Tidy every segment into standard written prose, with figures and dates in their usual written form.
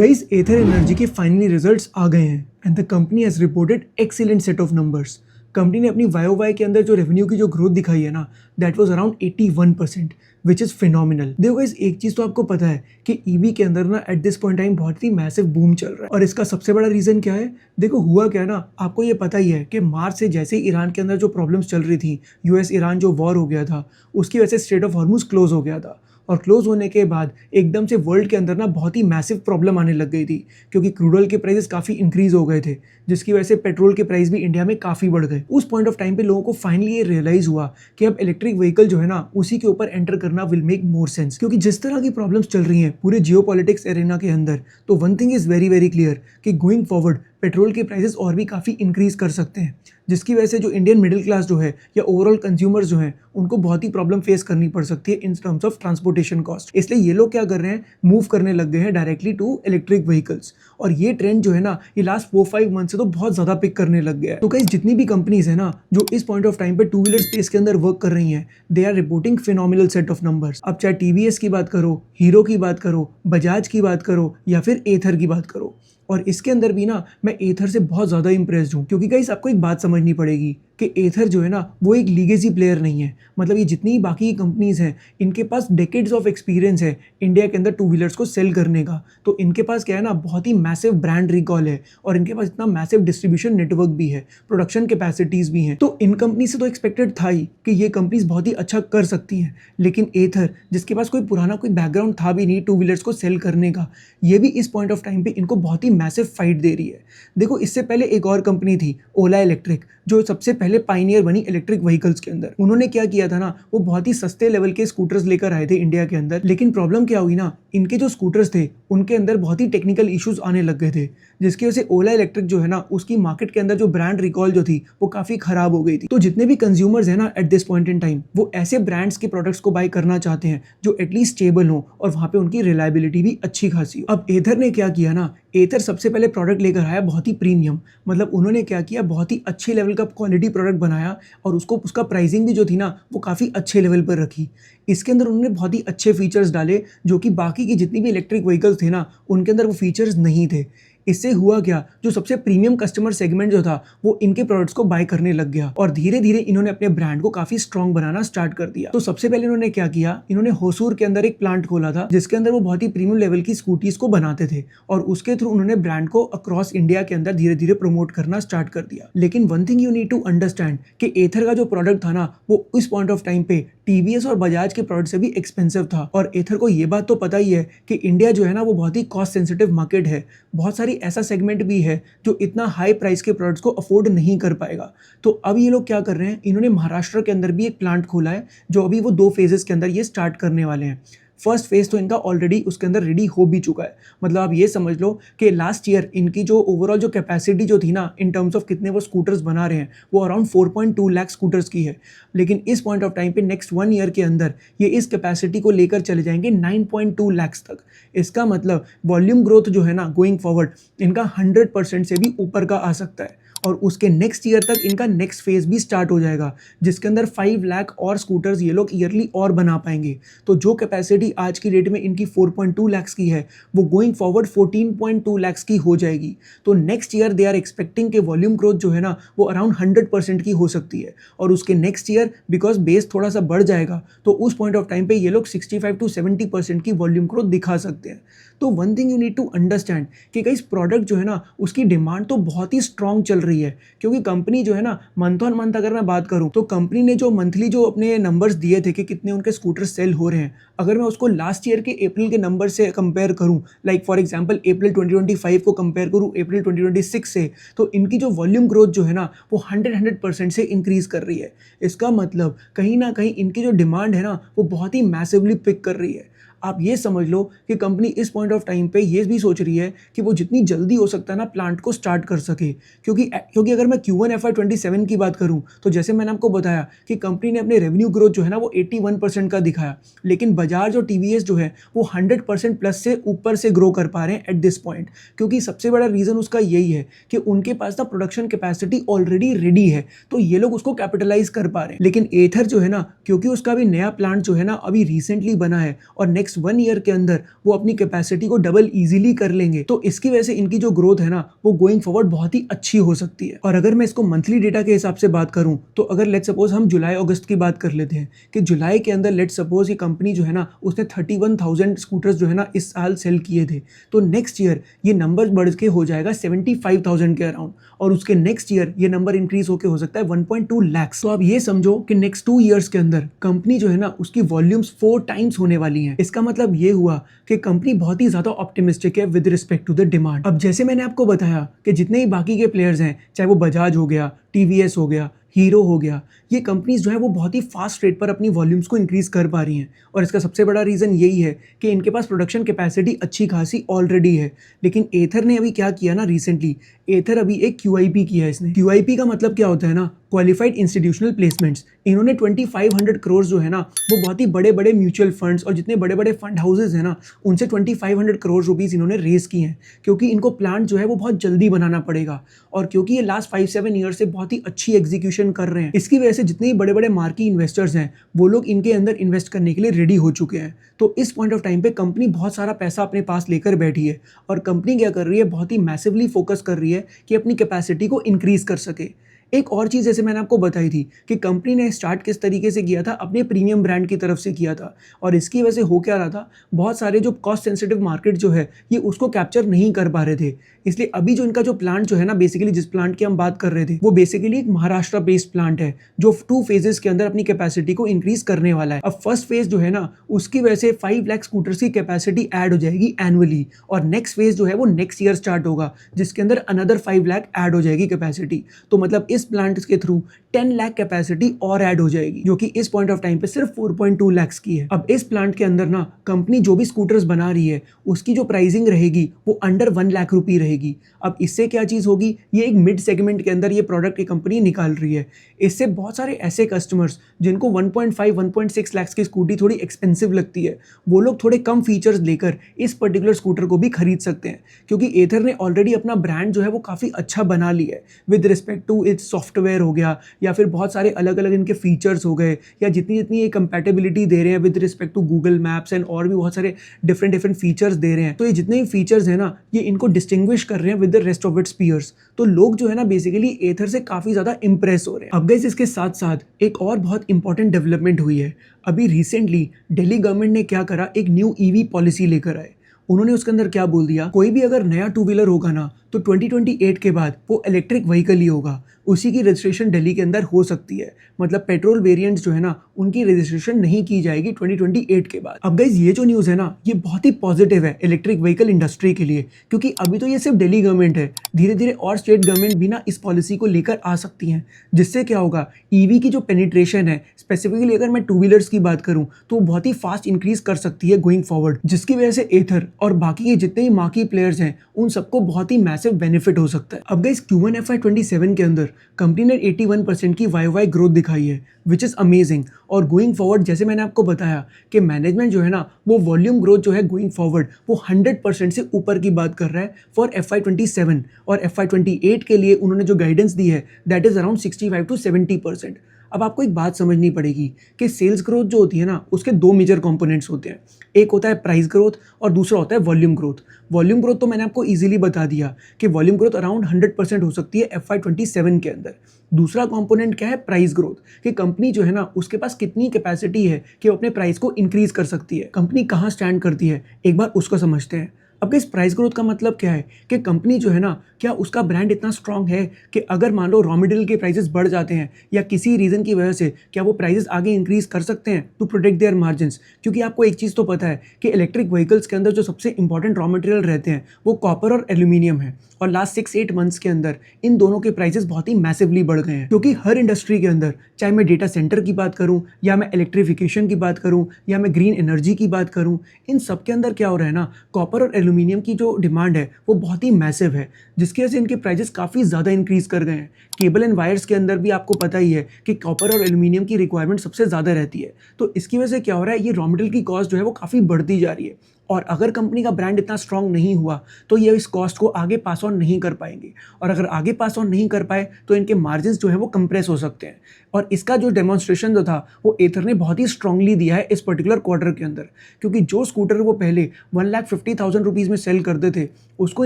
Guys एथर energy के finally results आ गए हैं and the company has reported excellent set of numbers. Company ने अपनी वाई के अंदर जो रेवेन्यू की जो ग्रोथ दिखाई है ना, that was around 81%, which is phenomenal. देखो गाइस, एक चीज़ तो आपको पता है कि ईवी के अंदर ना एट दिस पॉइंट टाइम बहुत ही मैसिव बूम चल रहा है और इसका सबसे बड़ा रीज़न क्या है। देखो हुआ क्या ना, आपको ये पता ही है कि मार्च से जैसे ही ईरान के अंदर जो प्रॉब्लम्स चल रही थी, यूएस ईरान जो वॉर हो गया था, उसकी वजह से स्ट्रेट ऑफ हॉर्मुज क्लोज हो गया था और क्लोज होने के बाद एकदम से वर्ल्ड के अंदर ना बहुत ही मैसिव प्रॉब्लम आने लग गई थी, क्योंकि क्रूड ऑयल के प्राइसेस काफ़ी इंक्रीज हो गए थे, जिसकी वजह से पेट्रोल के प्राइस भी इंडिया में काफ़ी बढ़ गए। उस पॉइंट ऑफ टाइम पे लोगों को फाइनली ये रियलाइज हुआ कि अब इलेक्ट्रिक व्हीकल जो है ना, उसी के ऊपर एंटर करना विल मेक मोर सेंस, क्योंकि जिस तरह की प्रॉब्लम्स चल रही हैं पूरे जियोपॉलिटिक्स एरेना के अंदर, तो one thing is very very clear कि गोइंग फॉरवर्ड पेट्रोल के प्राइसेस और भी काफ़ी इंक्रीज कर सकते हैं, जिसकी वजह से जो इंडियन मिडिल क्लास जो है या ओवरऑल कंज्यूमर्स जो हैं, उनको बहुत ही प्रॉब्लम फेस करनी पड़ सकती है in terms of transportation cost. इसलिए ये लोग क्या कर रहे हैं, मूव करने लग गए हैं डायरेक्टली टू इलेक्ट्रिक व्हीकल्स। और ये ट्रेंड जो है ना, ये लास्ट 4-5 मंथ से तो बहुत ज़्यादा पिक करने लग गया है। तो गाइस, जितनी भी कंपनीज है ना जो इस पॉइंट ऑफ टाइम पे टू व्हीलर स्पेस के अंदर वर्क कर रही हैं, they are reporting phenomenal set of numbers. अब चाहे टीवीएस की बात करो, हीरो की बात करो, बजाज की बात करो या फिर एथर की बात करो। और इसके अंदर भी ना मैं एथर से बहुत ज़्यादा इंप्रेस्ड हूँ, क्योंकि गाइस आपको एक बात समझनी पड़ेगी कि एथर जो है ना, वो एक लीगेसी प्लेयर नहीं है। मतलब ये जितनी बाकी कंपनीज हैं, इनके पास डेकेड्स ऑफ एक्सपीरियंस है इंडिया के अंदर टू व्हीलर्स को सेल करने का। तो इनके पास क्या है ना, बहुत ही मैसिव ब्रांड रिकॉल है और इनके पास इतना मैसिव डिस्ट्रीब्यूशन नेटवर्क भी है, प्रोडक्शन कैपेसिटीज भी हैं। तो इन कंपनी से तो एक्सपेक्टेड था ही कि ये कंपनीज बहुत ही अच्छा कर सकती हैं, लेकिन एथर जिसके पास कोई पुराना कोई बैकग्राउंड था भी नहीं टू व्हीलर्स को सेल करने का, ये भी इस पॉइंट ऑफ टाइम पे इनको बहुत ही मैसिव फाइट दे रही है। देखो, इससे पहले एक और कंपनी थी ओला इलेक्ट्रिक, जो सबसे पहले पाइनियर बनी इलेक्ट्रिक व्हीकल्स के अंदर। उन्होंने क्या किया था ना, वो बहुत ही सस्ते लेवल के स्कूटर्स लेकर आए थे इंडिया के अंदर, लेकिन प्रॉब्लम क्या हुई ना, इनके जो स्कूटर्स थे उनके अंदर बहुत ही टेक्निकल इश्यूज आने लग गए थे, जिसकी वजह से ओला इलेक्ट्रिक जो है ना, उसकी मार्केट के अंदर जो ब्रांड रिकॉल जो थी वो काफी खराब हो गई थी। तो जितने भी कंज्यूमर्स है ना at this point in time, वो ऐसे ब्रांड्स के प्रोडक्ट्स को बाय करना चाहते हैं जो एटलीस्ट स्टेबल हो और वहां पे उनकी रिलायबिलिटी भी अच्छी खासी हो। अब एथर ने क्या किया ना, एथर सबसे पहले प्रोडक्ट लेकर आया बहुत ही प्रीमियम। मतलब उन्होंने क्या किया, बहुत ही अच्छे लेवल का क्वालिटी प्रोडक्ट बनाया और उसका प्राइसिंग भी जो थी ना, वो काफ़ी अच्छे लेवल पर रखी। इसके अंदर उन्होंने बहुत ही अच्छे फीचर्स डाले, जो कि बाकी की जितनी भी इलेक्ट्रिक व्हीकल्स थे ना, उनके अंदर वो फीचर्स नहीं थे। इससे हुआ क्या, जो सबसे प्रीमियम कस्टमर सेगमेंट जो था, वो इनके प्रोडक्ट्स को बाय करने लग गया और धीरे धीरे इन्होंने अपने ब्रांड को काफी स्ट्रॉन्ग बनाना स्टार्ट कर दिया। तो सबसे पहले इन्होंने क्या किया, इन्होंने होसूर के अंदर एक प्लांट खोला था, जिसके अंदर वो बहुत ही प्रीमियम लेवल की स्कूटीज को बनाते थे और उसके थ्रू उन्होंने ब्रांड को अक्रॉस इंडिया के अंदर धीरे धीरे प्रमोट करना स्टार्ट कर दिया। लेकिन one thing you need to understand कि एथर का जो प्रोडक्ट था ना, वो इस पॉइंट ऑफ टाइम पे टीवीएस और बजाज के प्रोडक्ट से भी एक्सपेंसिव था। और एथर को ये बात तो पता ही है कि इंडिया जो है ना, वो बहुत ही कॉस्ट सेंसिटिव मार्केट है। बहुत सारी ऐसा सेगमेंट भी है जो इतना हाई प्राइस के प्रोडक्ट्स को अफोर्ड नहीं कर पाएगा। तो अब ये लोग क्या कर रहे हैं, इन्होंने महाराष्ट्र के अंदर भी एक प्लांट खोला है, जो अभी वो 2 फेजेस के अंदर ये स्टार्ट करने वाले हैं। फर्स्ट फेज तो इनका ऑलरेडी उसके अंदर रेडी हो भी चुका है। मतलब आप ये समझ लो कि लास्ट ईयर इनकी जो ओवरऑल जो कैपेसिटी जो थी ना, इन टर्म्स ऑफ कितने वो स्कूटर्स बना रहे हैं, वो अराउंड 4.2 लाख स्कूटर्स की है। लेकिन इस पॉइंट ऑफ टाइम पे नेक्स्ट 1 ईयर के अंदर ये इस कैपेसिटी को लेकर चले जाएंगे 9.2 लाख तक। इसका मतलब वॉल्यूम ग्रोथ जो है ना, गोइंग फॉरवर्ड इनका 100% से भी ऊपर का आ सकता है। और उसके नेक्स्ट ईयर तक इनका नेक्स्ट फेज भी स्टार्ट हो जाएगा, जिसके अंदर 5 लाख और स्कूटर्स ये लोग ईयरली और बना पाएंगे। तो जो कैपेसिटी आज की डेट में इनकी 4.2 लाख की है, वो गोइंग फॉरवर्ड 14.2 लाख की हो जाएगी। तो next year they are expecting कि वॉल्यूम ग्रोथ जो है ना, वो अराउंड 100% की हो सकती है। और उसके नेक्स्ट ईयर बिकॉज बेस थोड़ा सा बढ़ जाएगा, तो उस पॉइंट ऑफ टाइम पे ये लोग 65 to 70% की वॉल्यूम ग्रोथ दिखा सकते हैं। तो one thing you need to understand कि गाइस, प्रोडक्ट जो है ना, उसकी डिमांड तो बहुत ही स्ट्रॉन्ग चल रही है, क्योंकि कंपनी जो है ना, मंथ ऑन मंथ अगर मैं बात करूं, तो कंपनी ने जो मंथली जो अपने नंबर्स दिए थे कि कितने उनके स्कूटर सेल हो रहे हैं, अगर मैं उसको लास्ट ईयर के अप्रैल के नंबर से कंपेयर करूं, लाइक फॉर एग्जांपल अप्रैल 2025 को कंपेयर करूं अप्रैल 2026 से, तो इनकी जो वॉल्यूम ग्रोथ जो है ना, वो 100% से इंक्रीज कर रही है। इसका मतलब कहीं ना कहीं इनकी जो डिमांड है ना, वो बहुत ही मैसिवली पिक कर रही है। आप ये समझ लो कि कंपनी इस पॉइंट ऑफ टाइम पे ये भी सोच रही है कि वो जितनी जल्दी हो सकता है ना, प्लांट को स्टार्ट कर सके, क्योंकि अगर मैं Q1 FY27 की बात करूं, तो जैसे मैंने आपको बताया कि कंपनी ने अपने रेवेन्यू ग्रोथ जो है ना, वो 81% का दिखाया, लेकिन बजाज और टीवीएस जो है वो 100% प्लस से ऊपर से ग्रो कर पा रहे हैं एट दिस पॉइंट। क्योंकि सबसे बड़ा रीज़न उसका यही है कि उनके पास ना प्रोडक्शन कैपेसिटी ऑलरेडी रेडी है, तो ये लोग उसको कैपिटलाइज कर पा रहे हैं। लेकिन एथर जो है ना, क्योंकि उसका भी नया प्लांट जो है ना, अभी रिसेंटली बना है और नेक्स्ट नेक्स्ट 1 ईयर के अंदर वो अपनी कैपेसिटी को डबल इजीली कर लेंगे। तो इसकी वजह से इनकी जो ग्रोथ है ना वो गोइंग फॉरवर्ड बहुत ही अच्छी हो सकती है। और अगर मैं इसको मंथली डेटा के हिसाब से बात करूं तो अगर लेट्स सपोज हम जुलाई अगस्त की बात कर लेते हैं कि जुलाई के अंदर लेट्स सपोज ये कंपनी जो है ना उसने 31,000 स्कूटर्स जो है ना इस साल सेल किए थे, तो नेक्स्ट ईयर ये नंबर बढ़ के हो जाएगा 75,000 के अराउंड, और उसके नेक्स्ट ईयर ये नंबर इंक्रीज होकर हो सकता है 1.2 लाख। तो आप ये समझो कि नेक्स्ट 2 ईयर्स के अंदर कंपनी जो है ना उसकी वॉल्यूम्स 4 टाइम्स होने वाली हैं। इसका मतलब ये हुआ कि कंपनी बहुत ही ज्यादा ऑप्टिमिस्टिक है with respect to the demand. अब जैसे मैंने आपको बताया कि जितने ही बाकी के प्लेयर्स हैं, चाहे वो बजाज हो गया, टीवीएस हो गया, हीरो हो गया, ये कंपनीज जो है वो बहुत ही फास्ट रेट पर अपनी वॉल्यूम्स को इंक्रीज कर पा रही हैं। और इसका सबसे बड़ा रीज़न यही है कि इनके पास प्रोडक्शन कैपेसिटी अच्छी खासी ऑलरेडी है। लेकिन एथर ने अभी क्या किया ना, रिसेंटली एथर अभी एक QIP किया है इसने। QIP का मतलब क्या होता है ना, क्वालिफाइड इंस्टीट्यूशनल प्लेसमेंट्स। इन्होंने 2500 करोड़ जो है ना वो बहुत ही बड़े बड़े म्यूचुअल फंड्स और जितने बड़े बड़े फंड हाउसेज हैं ना उनसे 2500 करोड़ रुपीज़ इन्होंने रेज किए हैं, क्योंकि इनको प्लांट जो है वो बहुत जल्दी बनाना पड़ेगा और क्योंकि ये लास्ट 5-7 ईयर से बहुत ही अच्छी एग्जीक्यूशन कर रहे हैं। इसकी वजह से जितने ही बड़े बड़े मार्की इन्वेस्टर्स हैं वो लोग इनके अंदर इन्वेस्ट करने के लिए रेडी हो चुके हैं। तो इस पॉइंट ऑफ टाइम पे कंपनी बहुत सारा पैसा अपने पास लेकर बैठी है और कंपनी क्या कर रही है, बहुत ही मैसिवली फोकस कर रही है कि अपनी कैपेसिटी को इंक्रीज कर सके। एक और चीज़ जैसे मैंने आपको बताई थी कि कंपनी ने स्टार्ट किस तरीके से किया था, अपने प्रीमियम ब्रांड की तरफ से किया था, और इसकी वजह से हो क्या रहा था, बहुत सारे जो कॉस्ट सेंसिटिव मार्केट जो है ये उसको कैप्चर नहीं कर पा रहे थे। इसलिए अभी जो इनका जो प्लांट जो है ना, बेसिकली जिस प्लांट की हम बात कर रहे थे वो बेसिकली एक महाराष्ट्र बेस्ड प्लांट है जो 2 फेजेस के अंदर अपनी कैपेसिटी को इंक्रीज करने वाला है। अब फर्स्ट फेज जो है ना उसकी वजह से 5 लाख स्कूटर्स की कैपेसिटी ऐड हो जाएगी एनुअली, और नेक्स्ट फेज जो है वो नेक्स्ट ईयर स्टार्ट होगा जिसके अंदर अनदर 5 लाख ऐड हो जाएगी कैपेसिटी। तो मतलब इस प्लांट के थ्रू 10 लाख कैपेसिटी और ऐड हो जाएगी, जो कि इस पॉइंट ऑफ टाइम पे सिर्फ 4.2 लाख की है। अब इस प्लांट के अंदर ना कंपनी जो भी स्कूटर्स बना रही है उसकी जो प्राइसिंग रहेगी वो अंडर 1 लाख रुपी रहेगी। अब इससे क्या चीज़ होगी, ये एक मिड सेगमेंट के अंदर ये प्रोडक्ट की कंपनी निकाल रही है। इससे बहुत सारे ऐसे कस्टमर्स जिनको 1.5-1.6 लाख की स्कूटी थोड़ी एक्सपेंसिव लगती है, वो लोग थोड़े कम फीचर्स लेकर इस पर्टिकुलर स्कूटर को भी खरीद सकते हैं, क्योंकि एथर ने ऑलरेडी अपना ब्रांड जो है वो काफ़ी अच्छा बना लिया है with respect to its software हो गया या फिर बहुत सारे अलग अलग इनके फीचर्स हो गए, या जितनी जितनी ये कंपैटिबिलिटी दे रहे हैं with respect to Google Maps and और भी बहुत सारे डिफरेंट फीचर्स दे रहे हैं। तो ये जितने भी फीचर्स हैं ना ये इनको डिस्टिंग्विश कर रहे हैं with the rest of its peers. तो लोग जो है ना बेसिकली एथर से काफ़ी ज़्यादा इंप्रेस हो रहे हैं। अब गाइस इसके साथ साथ एक और बहुत इंपॉर्टेंट डेवलपमेंट हुई है। अभी रिसेंटली दिल्ली गवर्नमेंट ने क्या करा, एक न्यू EV पॉलिसी लेकर आए। उन्होंने उसके अंदर क्या बोल दिया, कोई भी अगर नया 2 व्हीलर होगा ना तो 2028 के बाद वो इलेक्ट्रिक व्हीकल ही होगा, उसी की रजिस्ट्रेशन दिल्ली के अंदर हो सकती है। मतलब पेट्रोल वेरिएंट्स जो है ना उनकी रजिस्ट्रेशन नहीं की जाएगी 2028 के बाद। अब गाइस ये जो न्यूज़ है ना ये बहुत ही पॉजिटिव है इलेक्ट्रिक व्हीकल इंडस्ट्री के लिए, क्योंकि अभी तो ये सिर्फ दिल्ली गवर्नमेंट है, धीरे धीरे और स्टेट गवर्नमेंट भी ना इस पॉलिसी को लेकर आ सकती हैं, जिससे क्या होगा, EV की जो पेनिट्रेशन है स्पेसिफिकली अगर मैं 2 व्हीलर्स की बात करूं तो बहुत ही फास्ट इंक्रीज कर सकती है गोइंग फॉरवर्ड, जिसकी वजह से एथर और बाकी के जितने ही मार्की प्लेयर्स हैं उन सबको बहुत ही मैसिव बेनिफिट हो सकता है। अब गाइस Q1 FY27 के अंदर कंपनी ने 81% की YoY ग्रोथ दिखाई है विच इज़ अमेजिंग। और गोइंग फॉरवर्ड जैसे मैंने आपको बताया कि मैनेजमेंट जो है ना वो वॉल्यूम ग्रोथ जो है गोइंग फॉरवर्ड वो 100% से ऊपर की बात कर रहा है फॉर FY27, और FY28 के लिए उन्होंने जो गाइडेंस दी है दैट इज़ अराउंड 65-70%। अब आपको एक बात समझनी पड़ेगी कि सेल्स ग्रोथ जो होती है ना उसके 2 मेजर कंपोनेंट्स होते हैं, एक होता है प्राइस ग्रोथ और दूसरा होता है वॉल्यूम ग्रोथ। वॉल्यूम ग्रोथ तो मैंने आपको इजीली बता दिया कि वॉल्यूम ग्रोथ अराउंड 100% हो सकती है FY27 के अंदर। दूसरा कंपोनेंट क्या है, प्राइस ग्रोथ, कि कंपनी जो है ना उसके पास कितनी कैपेसिटी है कि वो अपने प्राइस को इंक्रीज कर सकती है, कंपनी कहाँ स्टैंड करती है, एक बार उसको समझते हैं। अब इस प्राइस ग्रोथ का मतलब क्या है कि कंपनी जो है ना क्या उसका ब्रांड इतना स्ट्रांग है कि अगर मान लो रॉ मटेरियल के प्राइसेस बढ़ जाते हैं या किसी रीज़न की वजह से क्या वो प्राइसेस आगे इंक्रीज कर सकते हैं टू प्रोटेक्ट देयर मार्जिन्स। क्योंकि आपको एक चीज़ तो पता है कि इलेक्ट्रिक व्हीकल्स के अंदर जो सबसे इंपॉर्टेंट रॉ मटेरियल रहते हैं वो कॉपर और एल्यूमिनियम है, और लास्ट 6-8 मंथ्स के अंदर इन दोनों के प्राइसेस बहुत ही मैसिवली बढ़ गए हैं। क्योंकि हर इंडस्ट्री के अंदर, चाहे मैं डेटा सेंटर की बात करूँ या मैं इलेक्ट्रिफिकेशन की बात करूँ या मैं ग्रीन एनर्जी की बात करूँ, इन सब के अंदर क्या हो रहा है ना, कॉपर और एल्यूमिनियम की जो डिमांड है वो बहुत ही मैसिव है, जिसकी वजह से इनके प्राइसेस काफ़ी ज़्यादा इंक्रीज कर गए हैं। केबल एंड वायर्स के अंदर भी आपको पता ही है कि कॉपर और एल्यूमिनियम की रिक्वायरमेंट सबसे ज़्यादा रहती है, तो इसकी वजह से क्या हो रहा है, ये रॉ मटेरियल की कॉस्ट जो है वो काफ़ी बढ़ती जा रही है। और अगर कंपनी का ब्रांड इतना स्ट्रांग नहीं हुआ तो ये इस कॉस्ट को आगे पास ऑन नहीं कर पाएंगे, और अगर आगे पास ऑन नहीं कर पाए तो इनके मार्जिन जो है वो कंप्रेस हो सकते हैं। और इसका जो डेमोन्स्ट्रेशन जो था वो एथर ने बहुत ही स्ट्रांगली दिया है इस पर्टिकुलर क्वार्टर के अंदर, क्योंकि जो स्कूटर वो पहले 1,50,000 रुपीज़ में सेल करते थे उसको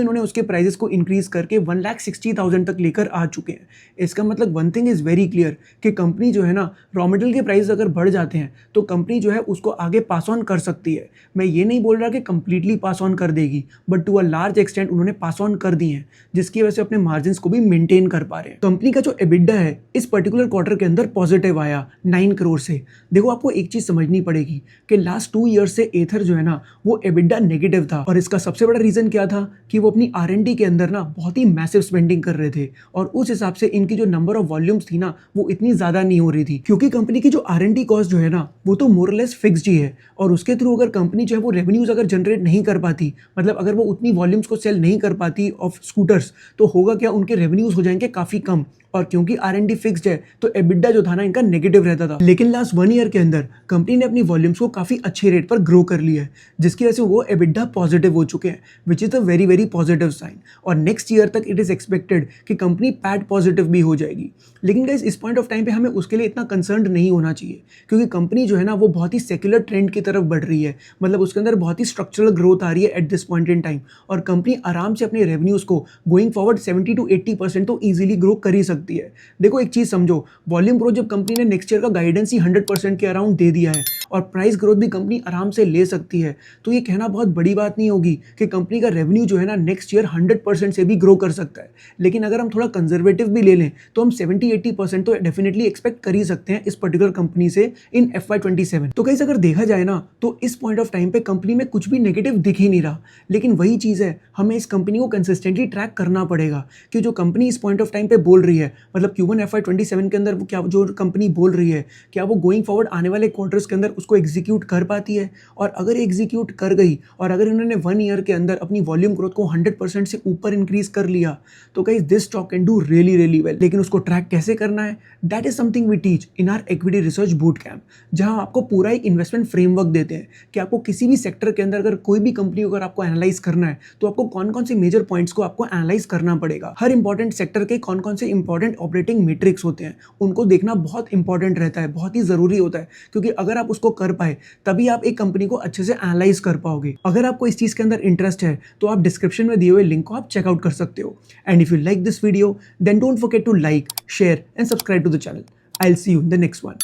इन्होंने उसके प्राइजेस को इंक्रीज करके 1,60,000 तक लेकर आ चुके हैं। इसका मतलब one thing is very clear कि कंपनी जो है ना, रॉ मटेरियल के प्राइस अगर बढ़ जाते हैं तो कंपनी जो है उसको आगे पास ऑन कर सकती है। मैं ये नहीं बोल रहा कि कंप्लीटली पास ऑन कर देगी, but to a large extent उन्होंने पास ऑन कर दी हैं, जिसकी वजह से अपने मार्जिन को भी मेंटेन कर पा रहे हैं। कंपनी का जो एबिडा है इस पर्टिकुलर क्वार्टर के अंदर पॉजिटिव आया 9 करोड़ से। देखो, आपको एक चीज समझनी पड़ेगी कि लास्ट 2 ईयर से एथर जो है ना वो एबिडा नेगेटिव था, और इसका सबसे बड़ा रीजन क्या था कि वो अपनी R&D के अंदर ना बहुत ही मैसिव स्पेंडिंग कर रहे थे, और उस हिसाब से इनकी जो नंबर ऑफ वॉल्यूम्स थी ना वो इतनी ज्यादा नहीं हो रही थी, क्योंकि कंपनी की जो R&D कॉस्ट जो है ना वो तो मोर लेस फिक्स्ड ही है, और उसके थ्रू अगर कंपनी जो है वो रेवेन्यूज अगर जनरेट नहीं कर पाती, मतलब अगर वो उतनी वॉल्यूम्स को सेल नहीं कर पाती ऑफ स्कूटर्स, तो होगा क्या, उनके रेवेन्यूज हो जाएंगे काफी कम, और क्योंकि R&D फिक्स्ड है तो एबिडा जो था ना इनका नेगेटिव रहता था। लेकिन लास्ट 1 ईयर के अंदर कंपनी ने अपनी वॉल्यूम्स को काफी अच्छे रेट पर ग्रो कर लिया है, जिसकी वजह से वो एबिडा पॉजिटिव हो चुके हैं, which is a very very positive sign. और नेक्स्ट ईयर तक इट इज एक्सपेक्टेड कि कंपनी पैट पॉजिटिव भी हो जाएगी। लेकिन गाइस, इस पॉइंट ऑफ टाइम पे हमें उसके लिए इतना कंसर्न नहीं होना चाहिए, क्योंकि कंपनी जो है ना वो बहुत ही सेक्युलर ट्रेंड की तरफ बढ़ रही है, मतलब उसके अंदर बहुत ही स्ट्रक्चरल ग्रोथ आ रही है at this point in time, और कंपनी आराम से अपने रेवेन्यूज को गोइंग फॉरवर्ड 70 to 80% तो ईजिली ग्रो कर ही सकती है। देखो, एक चीज समझो, वॉल्यूम ग्रोथ जब कंपनी ने नेक्स्ट ईयर का गाइडेंस ही 100% के अराउंड दे दिया है, और प्राइस ग्रोथ भी कंपनी आराम से ले सकती है, तो ये कहना बहुत बड़ी बात नहीं होगी कि कंपनी का रेवेन्यू जो है ना नेक्स्ट ईयर 100% से भी ग्रो कर सकता है। लेकिन अगर हम थोड़ा कंजर्वेटिव भी ले लें तो हम 70-80% तो डेफिनेटली एक्सपेक्ट कर ही सकते हैं इस पर्टिकुलर कंपनी से इन FY27। तो गाइस, अगर देखा जाए ना तो इस पॉइंट ऑफ टाइम पे कंपनी में कुछ भी नेगेटिव दिख ही नहीं रहा, लेकिन वही चीज़ है, हमें इस कंपनी को कंसिस्टेंटली ट्रैक करना पड़ेगा कि जो कंपनी इस पॉइंट ऑफ टाइम पे बोल रही है, मतलब Q1 FY27 के अंदर वो क्या जो कंपनी बोल रही है, क्या वो गोइंग फॉरवर्ड आने वाले क्वार्टर्स के अंदर उसको एग्जीक्यूट कर पाती है। और अगर एग्जीक्यूट कर गई, और अगर इन्होंने 1 ईयर के अंदर अपनी वॉल्यूम ग्रोथ को 100% से ऊपर इंक्रीज कर लिया, तो guys this stock can do really really well. लेकिन उसको ट्रैक कैसे करना है, that is something we teach in our equity research boot camp, जहां आपको पूरा एक इन्वेस्टमेंट फ्रेमवर्क देते हैं कि आपको किसी भी सेक्टर के अंदर अगर कोई भी कंपनी अगर आपको एनालाइज करना है तो आपको कौन कौन से मेजर पॉइंट्स को आपको एनालाइज करना पड़ेगा। हर इंपॉर्टेंट सेक्टर के कौन कौन से इंपॉर्टेंट ऑपरेटिंग मैट्रिक्स होते हैं उनको देखना बहुत इंपॉर्टेंट रहता है, बहुत ही जरूरी होता है, क्योंकि अगर आप उसको कर पाए तभी आप एक कंपनी को अच्छे से एनालाइज कर पाओगे। अगर आपको इस चीज के अंदर इंटरेस्ट है तो आप डिस्क्रिप्शन में दिए हुए लिंक को आप चेकआउट कर सकते हो। And if you like this video then don't forget to like, share and subscribe to the channel. I will see you in the next one.